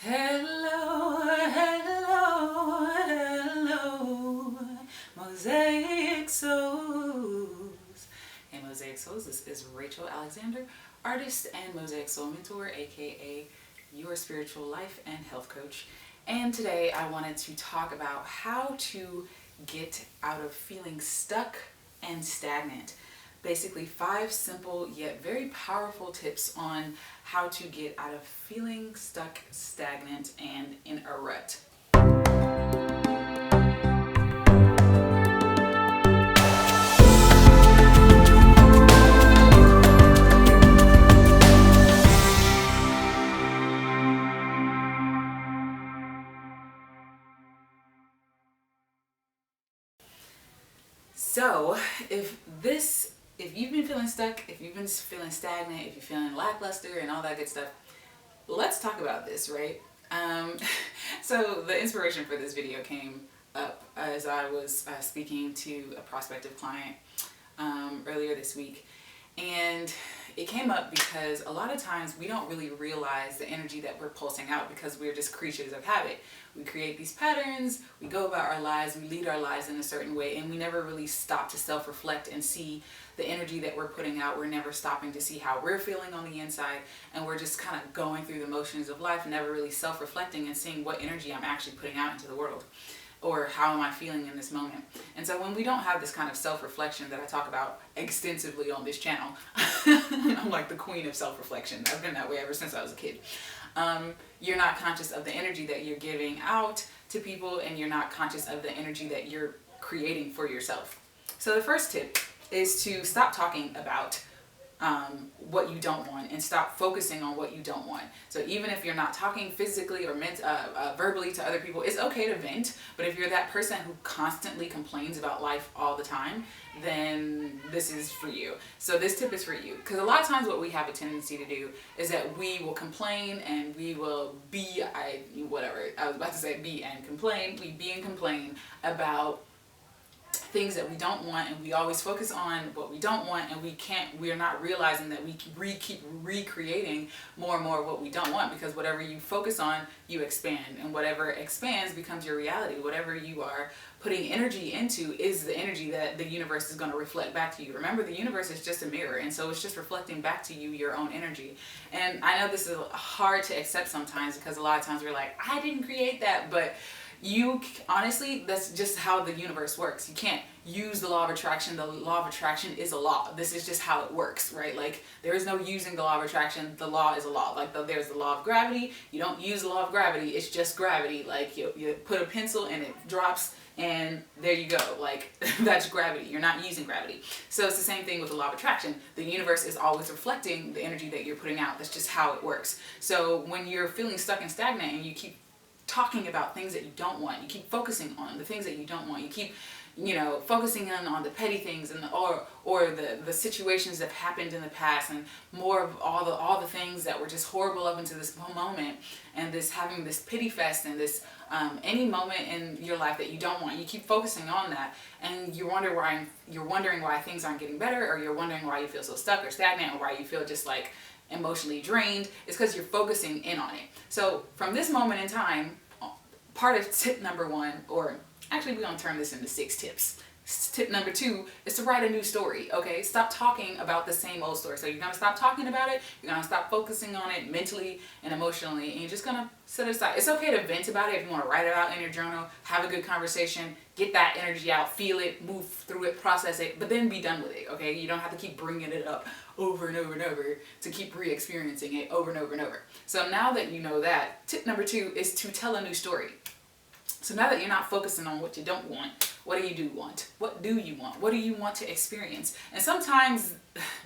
Hello, hello, hello, Mosaic Souls. Hey, Mosaic Souls, this is Rachael Alexander, artist and Mosaic Soul mentor, aka your spiritual life and health coach. And today I wanted to talk about how to get out of feeling stuck and stagnant. Basically 5 simple yet very powerful tips on how to get out of feeling stuck, stagnant, and in a rut. So if you've been feeling stuck, if you've been feeling stagnant, if you're feeling lackluster and all that good stuff, let's talk about this, right? So the inspiration for this video came up as I was speaking to a prospective client earlier this week. And it came up because a lot of times we don't really realize the energy that we're pulsing out because we're just creatures of habit. We create these patterns, we go about our lives, we lead our lives in a certain way, and we never really stop to self-reflect and see the energy that we're putting out. We're never stopping to see how we're feeling on the inside, and we're just kind of going through the motions of life, never really self-reflecting and seeing what energy I'm actually putting out into the world. Or how am I feeling in this moment? And so when we don't have this kind of self-reflection that I talk about extensively on this channel, I'm like the queen of self-reflection. I've been that way ever since I was a kid. You're not conscious of the energy that you're giving out to people, and you're not conscious of the energy that you're creating for yourself. So the first tip is to stop talking about what you don't want and stop focusing on what you don't want. So even if you're not talking physically or verbally to other people, it's okay to vent. But if you're that person who constantly complains about life all the time, then this is for you. So this tip is for you, because a lot of times what we have a tendency to do is that we will complain and we will be and complain. We be and complain about things that we don't want, and we always focus on what we don't want, and we're not realizing that we keep recreating more and more what we don't want, because whatever you focus on, you expand, and whatever expands becomes your reality. Whatever you are putting energy into is the energy that the universe is going to reflect back to you. Remember, the universe is just a mirror, and so it's just reflecting back to you your own energy. And I know this is hard to accept sometimes, because a lot of times we're like, I didn't create that, but honestly, that's just how the universe works. You can't use the law of attraction. The law of attraction is a law. This is just how it works, right? Like, there is no using the law of attraction. The law is a law. Like, there's the law of gravity. You don't use the law of gravity. It's just gravity. Like, you put a pencil and it drops, and there you go. Like, that's gravity. You're not using gravity. So it's the same thing with the law of attraction. The universe is always reflecting the energy that you're putting out. That's just how it works. So when you're feeling stuck and stagnant and you keep talking about things that you don't want, you keep focusing on the things that you don't want, you keep focusing on the petty things and or the situations that happened in the past, and more of all the things that were just horrible up until this moment, and having this pity fest, and this any moment in your life that you don't want, you keep focusing on that, and you're wondering why things aren't getting better, or you're wondering why you feel so stuck or stagnant, or why you feel just like emotionally drained. It's because you're focusing in on it. So from this moment in time, part of tip number 1, or actually we're going to turn this into 6 tips. Tip number 2 is to write a new story, okay? Stop talking about the same old story. So you're going to stop talking about it, you're going to stop focusing on it mentally and emotionally, and you're just going to set it aside. It's okay to vent about it if you want to write it out in your journal, have a good conversation, get that energy out, feel it, move through it, process it, but then be done with it, okay? You don't have to keep bringing it up over and over and over to keep re-experiencing it over and over and over. So now that you know that, tip number 2 is to tell a new story. So now that you're not focusing on what you don't want, what do you want? What do you want? What do you want to experience? And sometimes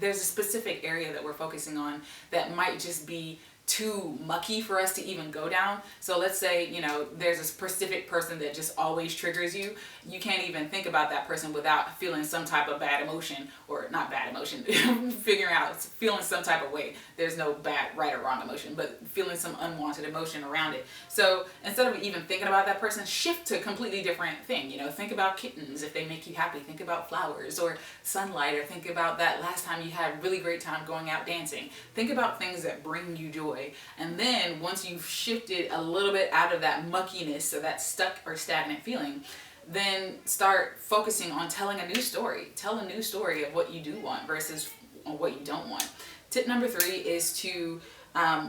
there's a specific area that we're focusing on that might just be too mucky for us to even go down. So let's say, there's a specific person that just always triggers you. You can't even think about that person without feeling some type of bad emotion, or not bad emotion, feeling some type of way. There's no bad, right or wrong emotion, but feeling some unwanted emotion around it. So instead of even thinking about that person, shift to a completely different thing. Think about kittens if they make you happy. Think about flowers or sunlight, or think about that last time you had a really great time going out dancing. Think about things that bring you joy. joy. And then once you've shifted a little bit out of that muckiness or that stuck or stagnant feeling, then start focusing on telling a new story. Tell a new story of what you do want versus what you don't want. Tip number 3 is to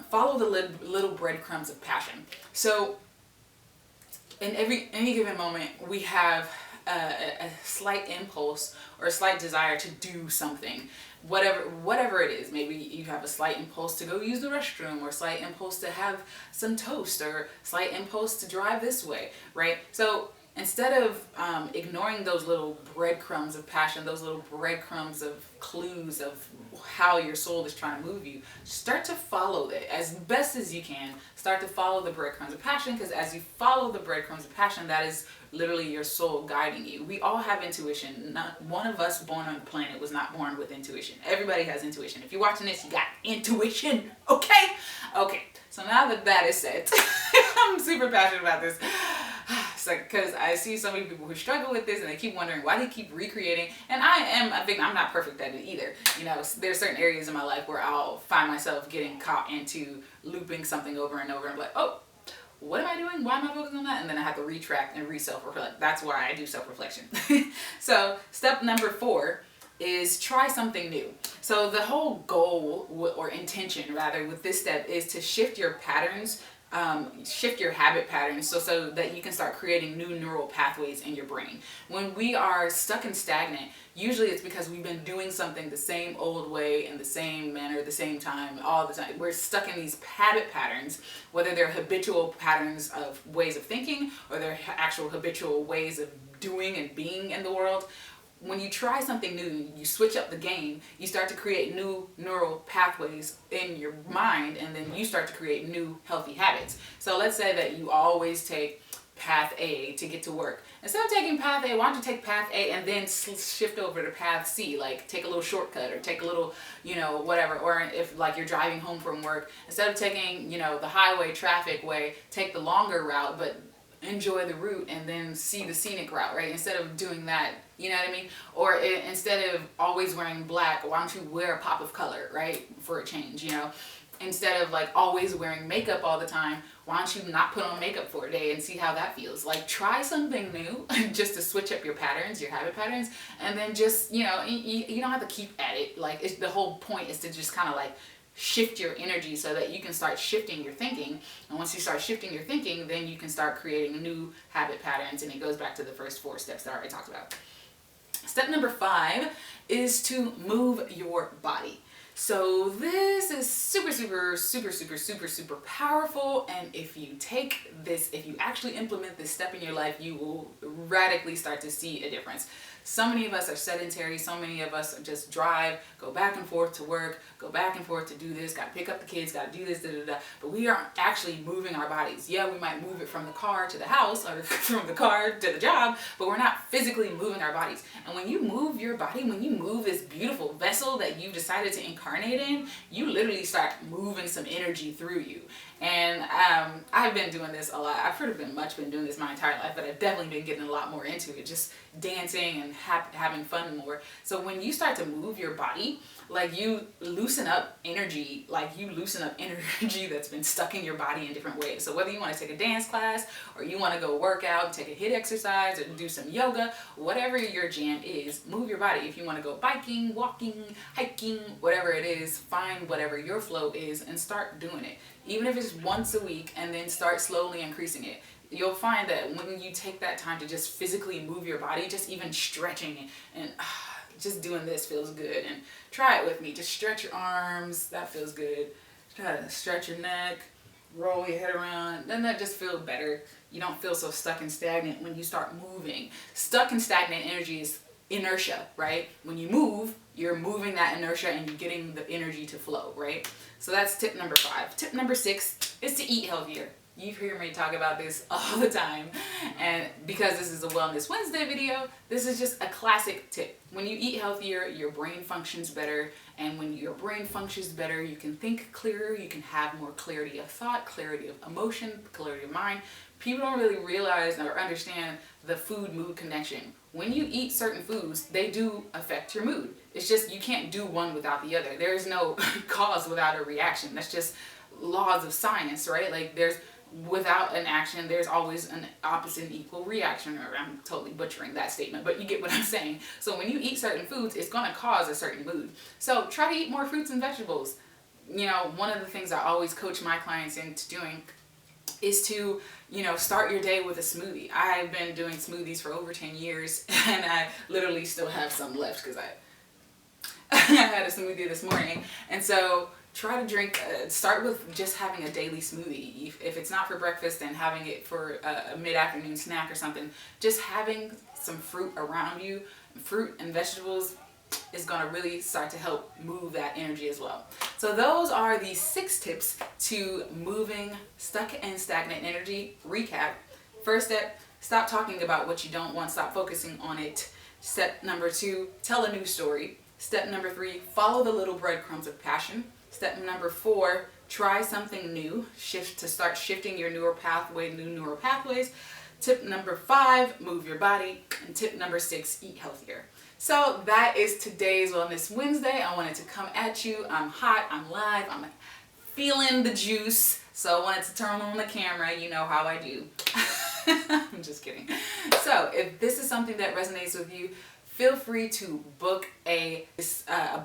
follow the little breadcrumbs of passion. So in any given moment, we have a slight impulse or a slight desire to do something, whatever it is. Maybe you have a slight impulse to go use the restroom, or a slight impulse to have some toast, or slight impulse to drive this way, right? So instead of ignoring those little breadcrumbs of passion, those little breadcrumbs of clues of how your soul is trying to move you, start to follow it as best as you can. Start to follow the breadcrumbs of passion, because as you follow the breadcrumbs of passion, that is literally your soul guiding you. We all have intuition. Not one of us born on the planet was not born with intuition. Everybody has intuition. If you're watching this, you got intuition, okay? Okay, so now that that is said, I'm super passionate about this. So, because I see so many people who struggle with this and they keep wondering why they keep recreating. And I think I'm not perfect at it either. You know, there's certain areas in my life where I'll find myself getting caught into looping something over and over and be like, oh, what am I doing? Why am I focusing on that? And then I have to retract and self-reflect. That's why I do self-reflection. So step number 4 is try something new. So the whole goal or intention rather with this step is to shift your patterns, shift your habit patterns so that you can start creating new neural pathways in your brain. When we are stuck and stagnant, usually it's because we've been doing something the same old way in the same manner, the same time, all the time. We're stuck in these habit patterns, whether they're habitual patterns of ways of thinking or they're actual habitual ways of doing and being in the world. When you try something new, you switch up the game, you start to create new neural pathways in your mind, and then you start to create new healthy habits. So let's say that you always take path A to get to work. Instead of taking path A, why don't you take path A and then shift over to path C, like take a little shortcut or take a little, you know, whatever. Or if like you're driving home from work, instead of taking, you know, the highway traffic way, take the longer route, but enjoy the route and then see the scenic route, right? Instead of doing that, you know what I mean? Or instead of always wearing black, why don't you wear a pop of color, right? For a change, you know? Instead of like always wearing makeup all the time, why don't you not put on makeup for a day and see how that feels? Like try something new just to switch up your patterns, your habit patterns, and then just, you know, you don't have to keep at it. Like the whole point is to just kind of like shift your energy so that you can start shifting your thinking. And once you start shifting your thinking, then you can start creating new habit patterns, and it goes back to the first 4 steps that I already talked about. Step number 5 is to move your body. So this is super powerful, and if you take this, if you actually implement this step in your life, you will radically start to see a difference. So many of us are sedentary, so many of us just drive, go back and forth to work, go back and forth to do this, gotta pick up the kids, gotta do this, but we aren't actually moving our bodies. Yeah, we might move it from the car to the house or from the car to the job, but we're not physically moving our bodies. And when you move your body, when you move this beautiful vessel that you've decided to incarnate in, you literally start moving some energy through you. And I've been doing this a lot. I've pretty much been doing this my entire life, but I've definitely been getting a lot more into it, just dancing and having fun more. So when you start to move your body, like you loosen up energy, that's been stuck in your body in different ways. So whether you want to take a dance class or you want to go work out, take a HIIT exercise or do some yoga, whatever your jam is, move your body. If you want to go biking, walking, hiking, whatever it is, find whatever your flow is and start doing it. Even if it's once a week, and then start slowly increasing it. You'll find that when you take that time to just physically move your body, just even stretching and just doing this feels good. And try it with me. Just stretch your arms. That feels good. Try to stretch your neck, roll your head around. Doesn't that just feel better? You don't feel so stuck and stagnant when you start moving. Stuck and stagnant energy is inertia, right? When you move, you're moving that inertia and you're getting the energy to flow, right? So that's tip number 5. Tip number 6 is to eat healthier. You hear me talk about this all the time, and because this is a Wellness Wednesday video, this is just a classic tip. When you eat healthier, your brain functions better, and when your brain functions better, you can think clearer, you can have more clarity of thought, clarity of emotion, clarity of mind. People don't really realize or understand the food-mood connection. When you eat certain foods, they do affect your mood. It's just you can't do one without the other. There is no cause without a reaction. That's just laws of science, right? Like there's, without an action, there's always an opposite and equal reaction. Or I'm totally butchering that statement, but you get what I'm saying. So when you eat certain foods, it's going to cause a certain mood. So try to eat more fruits and vegetables. You know, one of the things I always coach my clients into doing is to, you know, start your day with a smoothie. I've been doing smoothies for over 10 years and I literally still have some left because I had a smoothie this morning. And so try to drink, start with just having a daily smoothie. If it's not for breakfast, then having it for a mid-afternoon snack or something. Just having some fruit around you, fruit and vegetables, is going to really start to help move that energy as well. So those are the 6 tips to moving stuck and stagnant energy. Recap. First step, stop talking about what you don't want, stop focusing on it. Step number 2, tell a new story. Step number 3, follow the little breadcrumbs of passion. Step number 4, try something new. Start shifting your neural pathways. Tip number 5, move your body. And tip number 6, eat healthier. So that is today's Wellness Wednesday. I wanted to come at you. I'm hot, I'm live, I'm feeling the juice. So I wanted to turn on the camera. You know how I do. I'm just kidding. So if this is something that resonates with you, feel free to book a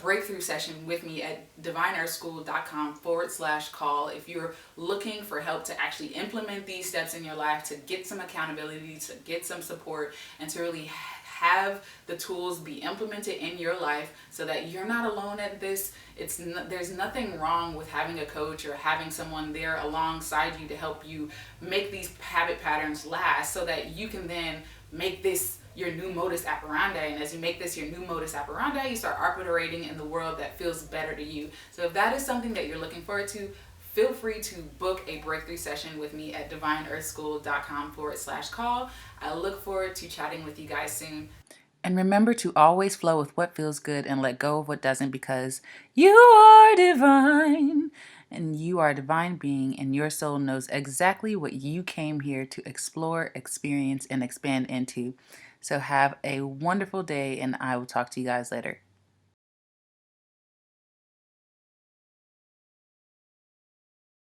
breakthrough session with me at divineearthschool.com/call. If you're looking for help to actually implement these steps in your life, to get some accountability, to get some support, and to really have the tools be implemented in your life so that you're not alone at this. There's nothing wrong with having a coach or having someone there alongside you to help you make these habit patterns last, so that you can then make this your new modus operandi. And as you make this your new modus operandi, you start operating in the world that feels better to you. So if that is something that you're looking forward to, feel free to book a breakthrough session with me at divineearthschool.com/call. I look forward to chatting with you guys soon. And remember to always flow with what feels good and let go of what doesn't, because you are divine. And you are a divine being, and your soul knows exactly what you came here to explore, experience, and expand into. So have a wonderful day, and I will talk to you guys later.